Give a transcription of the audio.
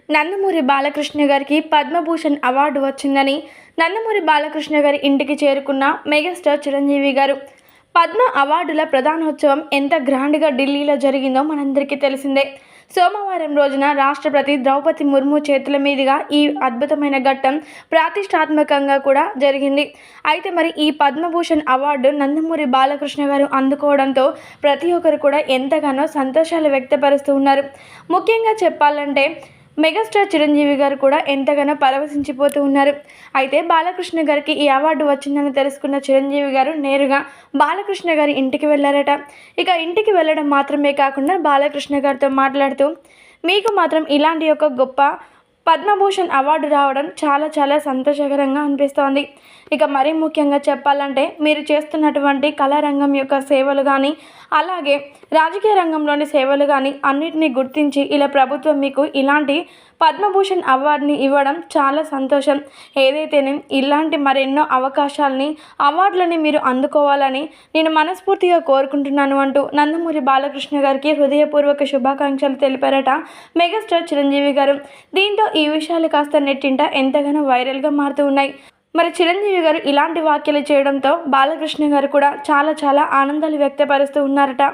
నందమూరి బాలకృష్ణ గారికి పద్మభూషణ్ అవార్డు వచ్చిందని నందమూరి బాలకృష్ణ గారి ఇంటికి చేరుకున్న మెగాస్టార్ చిరంజీవి గారు. పద్మ అవార్డుల ప్రధానోత్సవం ఎంత గ్రాండ్గా ఢిల్లీలో జరిగిందో మనందరికీ తెలిసిందే. సోమవారం రోజున రాష్ట్రపతి ద్రౌపది ముర్ము చేతుల మీదుగా ఈ అద్భుతమైన ఘట్టం ప్రతిష్టాత్మకంగా కూడా జరిగింది. అయితే మరి ఈ పద్మభూషణ్ అవార్డు నందమూరి బాలకృష్ణ గారు అందుకోవడంతో ప్రతి ఒక్కరు కూడా ఎంతగానో సంతోషాలు వ్యక్తపరుస్తూ ఉన్నారు. ముఖ్యంగా చెప్పాలంటే మెగాస్టార్ చిరంజీవి గారు కూడా ఎంతగానో పరవశించిపోతూ ఉన్నారు. అయితే బాలకృష్ణ గారికి ఈ అవార్డు వచ్చిందని తెలుసుకున్న చిరంజీవి గారు నేరుగా బాలకృష్ణ గారి ఇంటికి వెళ్ళారట. ఇక ఇంటికి వెళ్ళడం మాత్రమే కాకుండా బాలకృష్ణ గారితో మాట్లాడుతూ, మీకు మాత్రం ఇలాంటి ఒక గొప్ప పద్మభూషణ్ అవార్డు రావడం చాలా సంతోషకరంగా అనిపిస్తోంది. ఇక మరీ ముఖ్యంగా చెప్పాలంటే మీరు చేస్తున్నటువంటి కళారంగం యొక్క సేవలు కానీ, అలాగే రాజకీయ రంగంలోని సేవలు కానీ అన్నిటినీ గుర్తించి ఇలా ప్రభుత్వం మీకు ఇలాంటి పద్మభూషణ్ అవార్డుని ఇవ్వడం చాలా సంతోషం. ఏదైతేనే ఇలాంటి మరెన్నో అవకాశాలని, అవార్డులని మీరు అందుకోవాలని నేను మనస్ఫూర్తిగా కోరుకుంటున్నాను అంటూ నందమూరి బాలకృష్ణ గారికి హృదయపూర్వక శుభాకాంక్షలు తెలిపారట మెగాస్టార్ చిరంజీవి గారు. దీంతో ఈ విషయాలు కాస్త నెట్టింట ఎంతగానో వైరల్గా మారుతూ ఉన్నాయి. మరి చిరంజీవి గారు ఇలాంటి వ్యాఖ్యలు చేయడంతో బాలకృష్ణ గారు కూడా చాలా ఆనందాలు వ్యక్తపరుస్తూ ఉన్నారట.